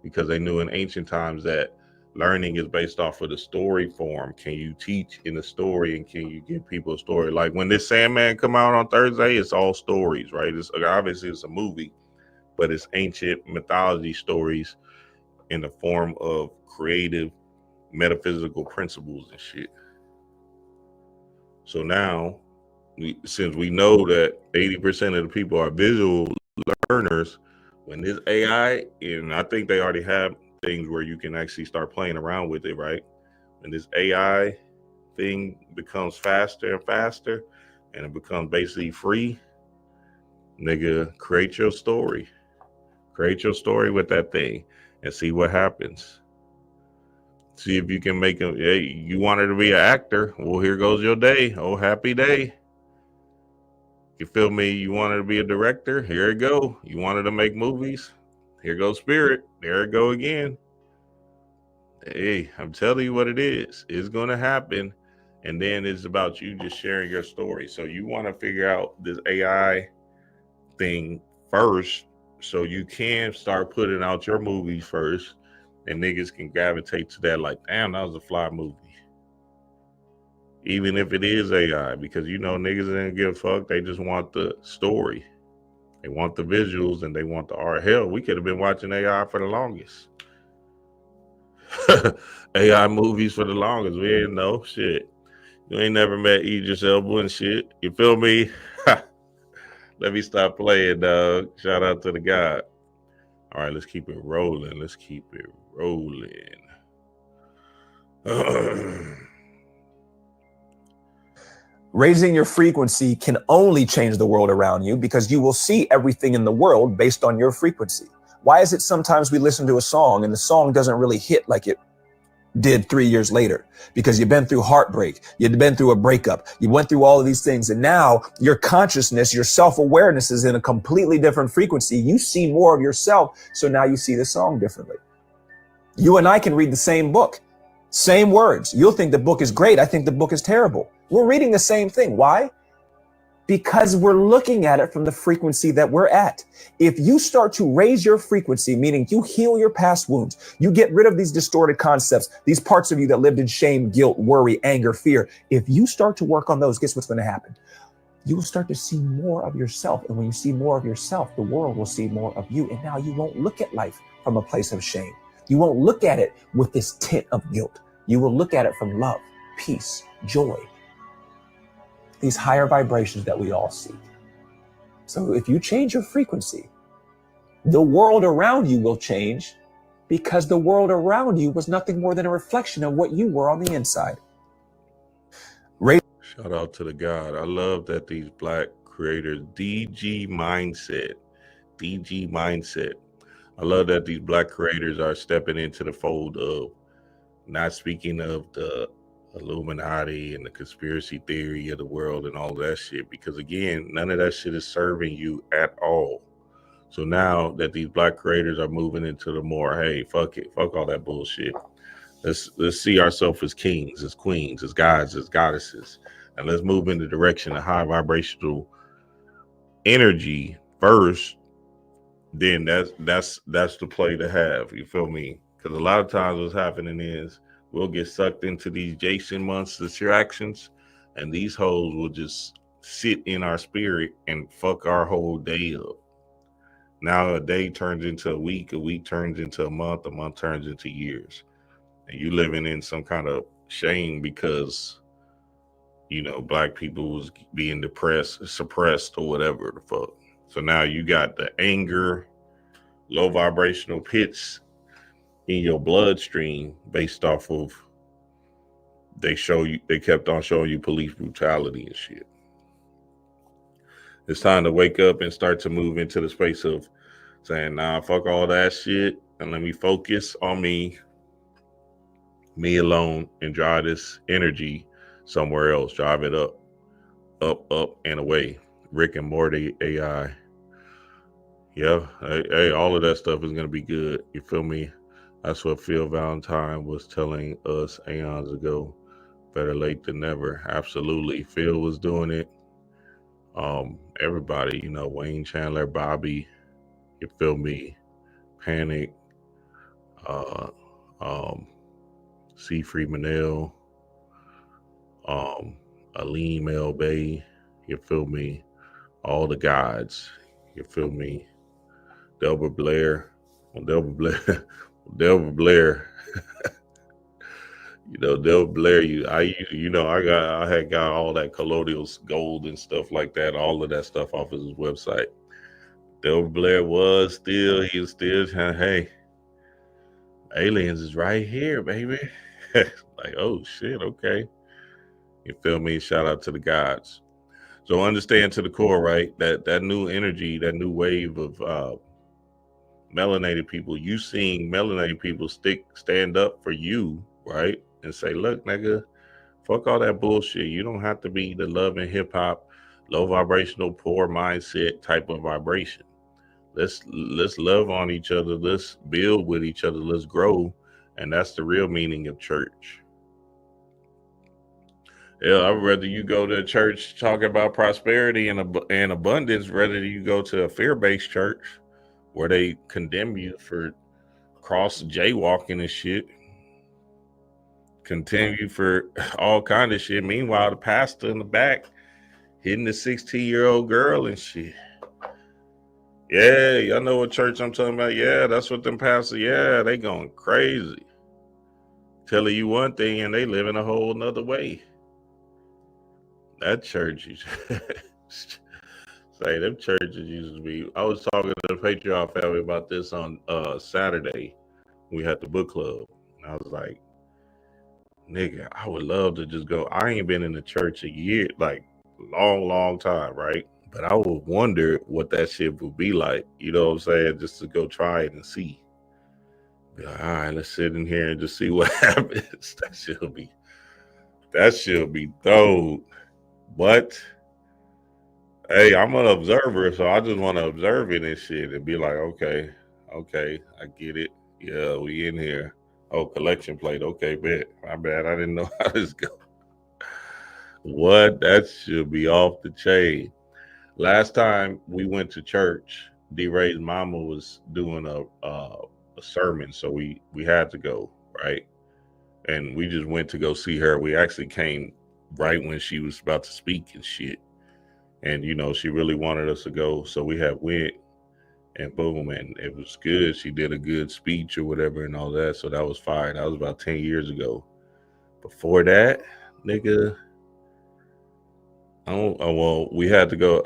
because they knew in ancient times that learning is based off of the story form. Can you teach in the story, and can you give people a story? Like when this Sandman come out on Thursday, it's all stories, right? It's obviously it's a movie, but it's ancient mythology stories in the form of creative metaphysical principles and shit. So now, since we know that 80% of the people are visual learners, when this AI, and I think they already have things where you can actually start playing around with it, right? When this AI thing becomes faster and faster, and it becomes basically free, nigga, create your story. Create your story with that thing and see what happens. See if you can make him. Hey, you wanted to be an actor? Well, here goes your day. Oh, happy day. You feel me? You wanted to be a director? Here you go. You wanted to make movies? Here goes Spirit. There it go again. Hey, I'm telling you what it is. It's going to happen. And then it's about you just sharing your story. So you want to figure out this AI thing first so you can start putting out your movies first. And niggas can gravitate to that like, damn, that was a fly movie. Even if it is AI, because you know niggas didn't give a fuck. They just want the story. They want the visuals and they want the art. Hell, we could have been watching AI for the longest. AI movies for the longest. We didn't know shit. You ain't never met Idris Elba and shit. You feel me? Let me stop playing, dog. Shout out to the God. All right, let's keep it rolling. Let's keep it rolling. Raising your frequency can only change the world around you because you will see everything in the world based on your frequency. Why is it sometimes we listen to a song and the song doesn't really hit like it did 3 years later? Because you've been through heartbreak, you've been through a breakup, you went through all of these things, and now your consciousness, your self-awareness is in a completely different frequency. You see more of yourself, so now you see the song differently. You and I can read the same book, same words. You'll think the book is great. I think the book is terrible. We're reading the same thing. Why? Because we're looking at it from the frequency that we're at. If you start to raise your frequency, meaning you heal your past wounds, you get rid of these distorted concepts, these parts of you that lived in shame, guilt, worry, anger, fear. If you start to work on those, guess what's going to happen? You will start to see more of yourself. And when you see more of yourself, the world will see more of you. And now you won't look at life from a place of shame. You won't look at it with this tint of guilt. You will look at it from love, peace, joy, these higher vibrations that we all seek. So if you change your frequency, the world around you will change, because the world around you was nothing more than a reflection of what you were on the inside. Shout out to the God. I love that these Black creators, DG Mindset. I love that these Black creators are stepping into the fold of not speaking of the Illuminati and the conspiracy theory of the world and all that shit, because again, none of that shit is serving you at all. So now that these Black creators are moving into the more, hey, fuck it, fuck all that bullshit. Let's see ourselves as kings, as queens, as gods, as goddesses, and let's move in the direction of high vibrational energy first. Then that's the play to have. You feel me? Because a lot of times what's happening is we'll get sucked into these Jason months distractions, and these hoes will just sit in our spirit and fuck our whole day up. Now a day turns into a week turns into a month turns into years. And you living in some kind of shame because, you know, Black people was being depressed, suppressed, or whatever the fuck. So now you got the anger, low vibrational pits in your bloodstream based off of they kept on showing you police brutality and shit. It's time to wake up and start to move into the space of saying, nah, fuck all that shit and let me focus on me alone, and drive this energy somewhere else. Drive it up and away. Rick and Morty AI. Yeah, hey, all of that stuff is gonna be good. You feel me? That's what Phil Valentine was telling us aeons ago. Better late than never. Absolutely. Phil was doing it. Everybody, you know, Wayne Chandler, Bobby, you feel me? Panic, C. Freemanel, Aline Mel Bay, you feel me? All the gods, you feel me? Delbert Blair, Delbert Blair, Delbert Blair. Delbert Blair. I had got all that colonial gold and stuff like that, all of that stuff off of his website. Delbert Blair he was still trying, hey, aliens is right here, baby. Like, oh shit, okay. You feel me? Shout out to the gods. So understand to the core, right? That new energy, that new wave of melanated people, you seeing melanated people stand up for you, right? And say, look, nigga, fuck all that bullshit. You don't have to be the love and hip hop, low vibrational, poor mindset type of vibration. Let's love on each other. Let's build with each other. Let's grow. And that's the real meaning of church. Yeah, I'd rather you go to a church talking about prosperity and abundance rather than you go to a fear-based church where they condemn you for cross jaywalking and shit, condemn you for all kind of shit. Meanwhile, the pastor in the back hitting the 16-year-old girl and shit. Yeah, y'all know what church I'm talking about? Yeah, that's what them pastors, yeah, they going crazy. Telling you one thing and they living a whole nother way. That church, say them churches used to be. I was talking to the Patreon family about this on Saturday. We had the book club. And I was like, nigga, I would love to just go. I ain't been in the church a year, like long time, right? But I would wonder what that shit would be like. You know what I'm saying? Just to go try it and see. Be like, all right, let's sit in here and just see what happens. That should be dope. But hey, I'm an observer, so I just want to observe it and shit and be like, okay, I get it. Yeah, we in here. Oh, collection plate. Okay, bet. My bad. I didn't know how this go. What? That should be off the chain. Last time we went to church, D-Ray's mama was doing a sermon, so we had to go, right? And we just went to go see her. We actually came right when she was about to speak and shit. And, she really wanted us to go. So we had went and boom, and it was good. She did a good speech or whatever and all that. So that was fire. That was about 10 years ago. Before that, nigga, we had to go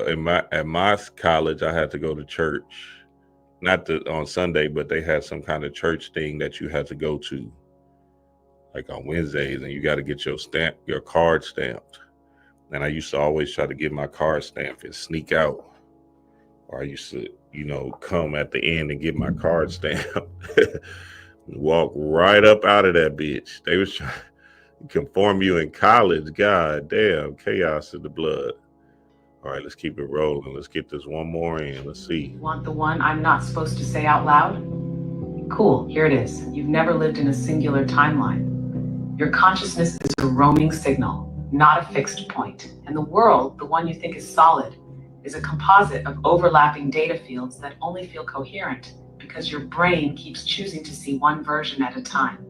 at my college. I had to go to church, not on Sunday, but they had some kind of church thing that you had to go to, like on Wednesdays, and you got to get your card stamped. And I used to always try to get my card stamped and sneak out, or I used to, come at the end and get my card stamped, walk right up out of that bitch. They was trying to conform you in college. God damn, chaos in the blood. All right, let's keep it rolling. Let's get this one more in. Let's see. Want the one I'm not supposed to say out loud? Cool, here it is. You've never lived in a singular timeline. Your consciousness is a roaming signal, not a fixed point. And the world, the one you think is solid, is a composite of overlapping data fields that only feel coherent because your brain keeps choosing to see one version at a time.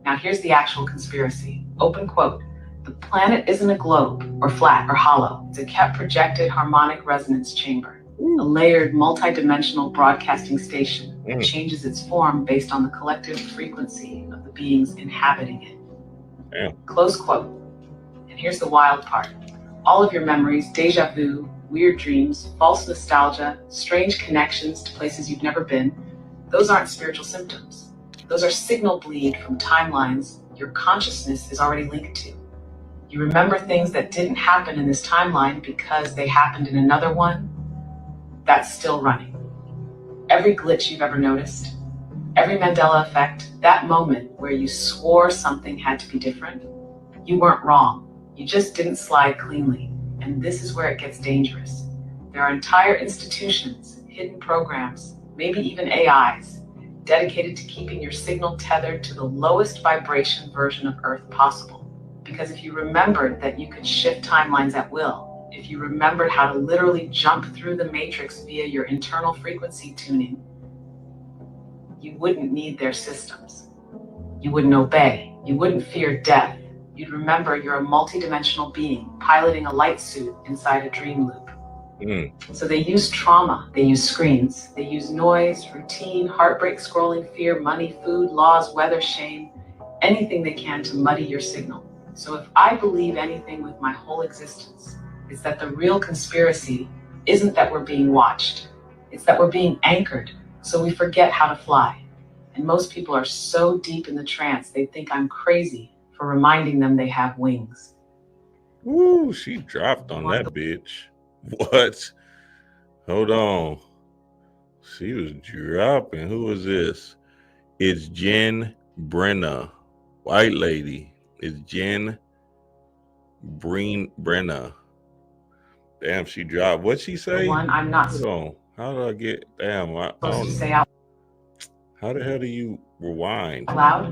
Now here's the actual conspiracy. Open quote. The planet isn't a globe or flat or hollow. It's a kept projected harmonic resonance chamber, a layered multi-dimensional broadcasting station that changes its form based on the collective frequency of the beings inhabiting it. Yeah. Close quote. And here's the wild part. All of your memories, deja vu, weird dreams, false nostalgia, strange connections to places you've never been, those aren't spiritual symptoms. Those are signal bleed from timelines your consciousness is already linked to. You remember things that didn't happen in this timeline because they happened in another one. That's still running. Every glitch you've ever noticed, every Mandela effect, that moment where you swore something had to be different, you weren't wrong. You just didn't slide cleanly. And this is where it gets dangerous. There are entire institutions, hidden programs, maybe even AIs, dedicated to keeping your signal tethered to the lowest vibration version of Earth possible. Because if you remembered that you could shift timelines at will, if you remembered how to literally jump through the matrix via your internal frequency tuning, you wouldn't need their systems. You wouldn't obey. You wouldn't fear death. You'd remember you're a multidimensional being piloting a light suit inside a dream loop. So they use trauma, they use screens, they use noise, routine, heartbreak, scrolling, fear, money, food, laws, weather, shame, anything they can to muddy your signal. So if I believe anything with my whole existence, it's that the real conspiracy isn't that we're being watched. It's that we're being anchored so we forget how to fly. And most people are so deep in the trance, they think I'm crazy for reminding them they have wings. Woo, she dropped on that bitch. What? Hold on. She was dropping. Who is this? It's Jen Brenna. White lady. It's Jen Brenna. Damn, she dropped. What'd she say? One, I'm not Hold on. How do I get? Damn, I supposed to don't say know. out How the hell do you rewind? loud.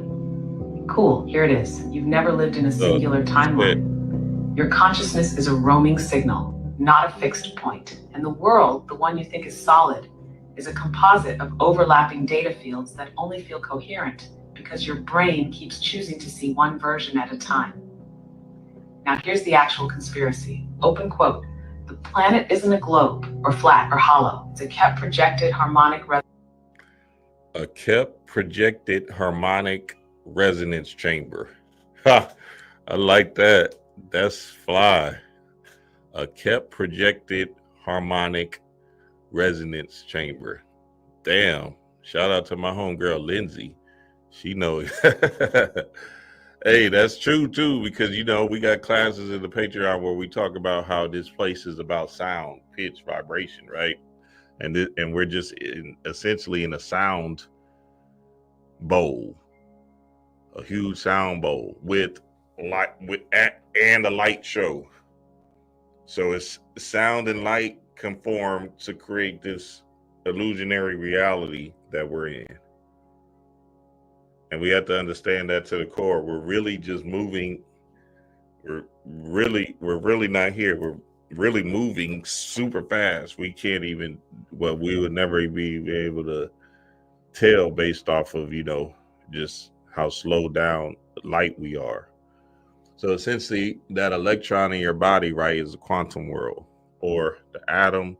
Cool, here it is. You've never lived in a singular timeline. Your consciousness is a roaming signal, not a fixed point. And the world, the one you think is solid, is a composite of overlapping data fields that only feel coherent because your brain keeps choosing to see one version at a time. Now here's the actual conspiracy. Open quote. The planet isn't a globe or flat or hollow. It's a kept projected harmonic resonance chamber. Ha! I like that. That's fly. A kept projected harmonic resonance chamber. Damn. Shout out to my homegirl Lindsay. She knows. Hey, that's true too, because we got classes in the Patreon where we talk about how this place is about sound, pitch, vibration, right? And we're just essentially in a sound bowl, a huge sound bowl with light, and a light show. So it's sound and light conform to create this illusionary reality that we're in. And we have to understand that to the core. We're really just moving. We're really not here. We're really moving super fast. We can't even, we would never be able to tell based off of, just how slow down light we are. So essentially that electron in your body, right, is a quantum world, or the atom,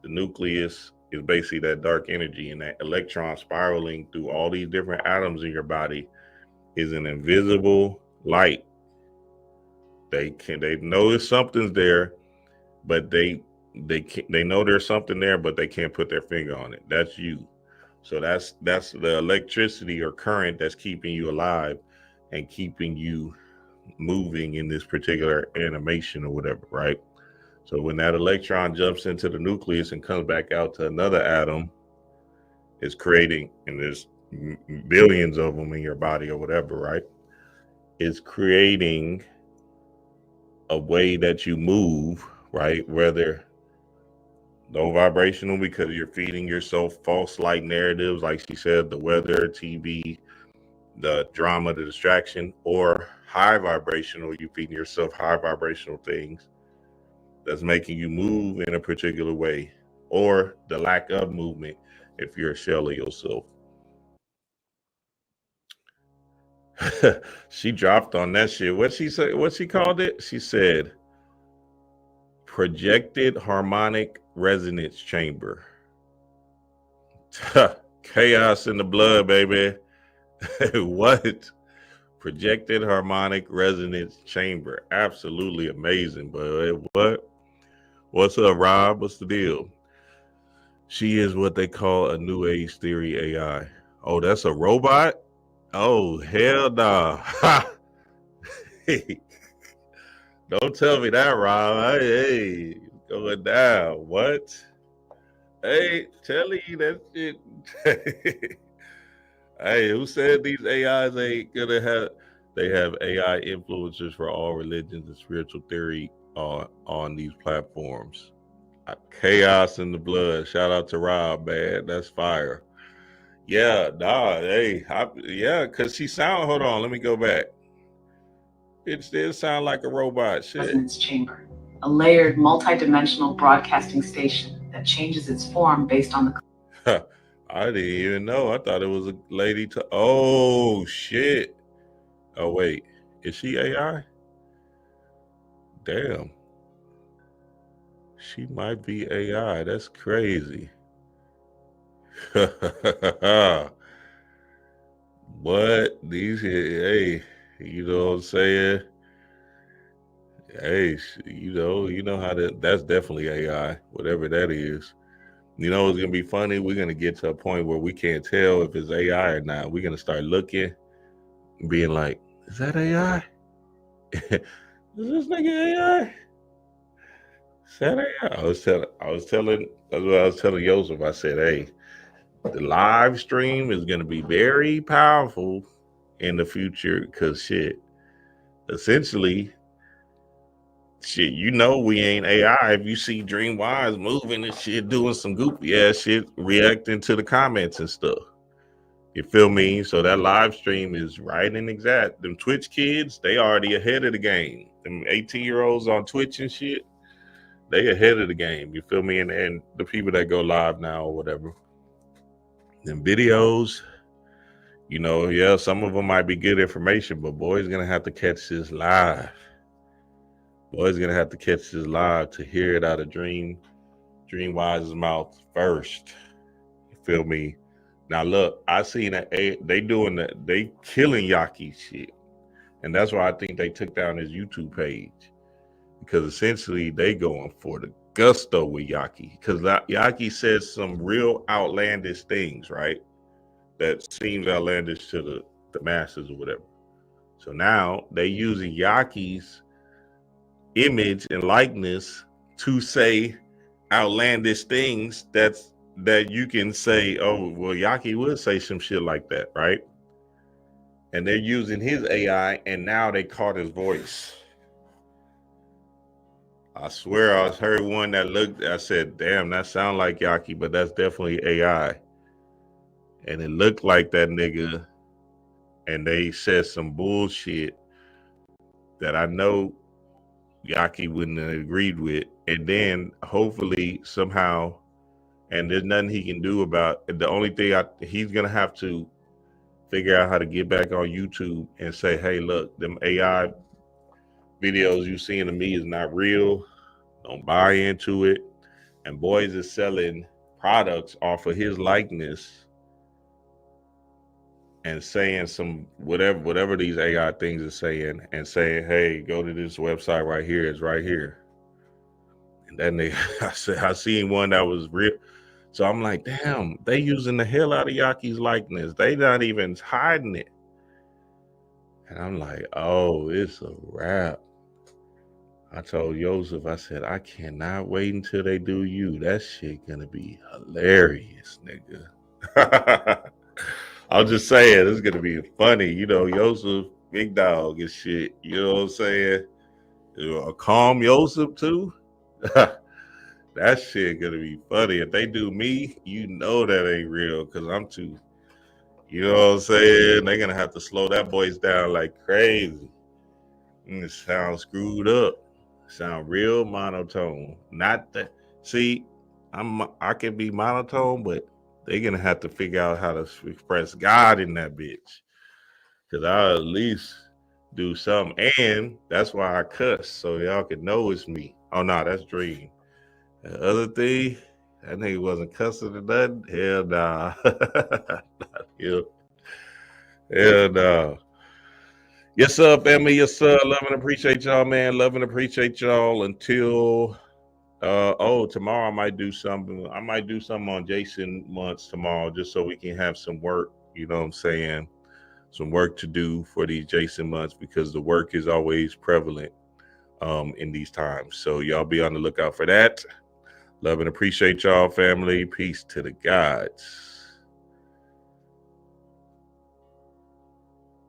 the nucleus, is basically that dark energy, and that electron spiraling through all these different atoms in your body is an invisible light. They know something's there, but they know there's something there, but they can't put their finger on it. That's you. So that's the electricity or current that's keeping you alive and keeping you moving in this particular animation or whatever, right? So when that electron jumps into the nucleus and comes back out to another atom, it's creating, and there's billions of them in your body or whatever, right? It's creating a way that you move, right? Whether low vibrational, because you're feeding yourself false light narratives, like she said, the weather, TV, the drama, the distraction, or high vibrational, you feeding yourself high vibrational things that's making you move in a particular way, or the lack of movement if you're a shell of yourself. She dropped on that shit. What she said? What she called it? She said projected harmonic resonance chamber. Chaos in the blood, baby. What? Projected harmonic resonance chamber. Absolutely amazing, but what? What's up, Rob? What's the deal? She is what they call a new age theory AI. Oh, that's a robot? Oh, hell nah. Don't tell me that, Rob. Hey, going down. What? Hey, telling you that shit. Hey, who said these AIs ain't gonna have? They have AI influencers for all religions and spiritual theory on these platforms. Chaos in the blood. Shout out to Rob, man. That's fire. Yeah, nah, hey, because she sound. Hold on, let me go back. It still sound like a robot. Shit. resonance chamber, a layered, multi-dimensional broadcasting station that changes its form based on the. I didn't even know. I thought it was a lady. Oh shit! Oh wait, is she AI? Damn, she might be AI. That's crazy. What these? Hey, you know what I'm saying? Hey, you know how to. That's definitely AI. Whatever that is. You know, it's gonna be funny. We're gonna get to a point where we can't tell if it's AI or not. We're gonna start looking, being like, "Is that AI? Is this nigga AI? Is that AI?" That's what I was telling Joseph. I said, "Hey, the live stream is gonna be very powerful in the future because essentially." Shit, you know we ain't AI. If you see Dream Wise moving and shit, doing some goofy ass shit, reacting to the comments and stuff. You feel me? So that live stream is right and exact. Them Twitch kids, they already ahead of the game. Them 18-year-olds on Twitch and shit, they ahead of the game. You feel me? And the people that go live now or whatever. Them videos, you know, yeah, some of them might be good information, but boy's gonna have to catch this live. Boy's gonna have to catch this live to hear it out of Dream Wise's mouth first. You feel me? Now look, I seen they killing Yaki shit. And that's why I think they took down his YouTube page. Because essentially they going for the gusto with Yaki. Because Yaki says some real outlandish things, right? That seems outlandish to the masses or whatever. So now they using Yaki's image and likeness to say outlandish things that you can say, oh, well, Yaki would say some shit like that, right? And they're using his AI, and now they caught his voice. I swear I heard one that looked, I said, damn, that sound like Yaki, but that's definitely AI. And it looked like that nigga, and they said some bullshit that I know Yaki wouldn't have agreed with. And then hopefully somehow, and there's nothing he can do about it. The only thing he's gonna have to figure out how to get back on YouTube and say, hey, look, them AI videos you seeing of me is not real. Don't buy into it. And boys is selling products off of his likeness and saying some whatever these AI things are saying, and saying, hey, go to this website right here. It's right here. And then I seen one that was real. So I'm like, damn, they using the hell out of Yaki's likeness. They not even hiding it. And I'm like, oh, it's a wrap. I told Joseph, I said, I cannot wait until they do you. That shit gonna be hilarious, nigga. I'm just saying, it's gonna be funny. You know, Joseph, big dog and shit. You know what I'm saying? A calm Joseph too. That shit gonna be funny. If they do me, you know that ain't real, because I'm too, you know what I'm saying? They're gonna have to slow that voice down like crazy. It sounds screwed up. Sound real monotone. Not that, see, I can be monotone, but they're gonna have to figure out how to express God in that bitch. Cause I'll at least do something. And that's why I cuss, so y'all can know it's me. Oh no, that's Dream. The other thing, that nigga wasn't cussing or nothing. Hell nah. Hell nah. Yes, sir, family. Yes, sir. Love and appreciate y'all, man. Love and appreciate y'all until tomorrow I might do something. I might do something on Jason months tomorrow, just so we can have some work, you know what I'm saying? Some work to do for these Jason months, because the work is always prevalent in these times. So y'all be on the lookout for that. Love and appreciate y'all, family. Peace to the gods.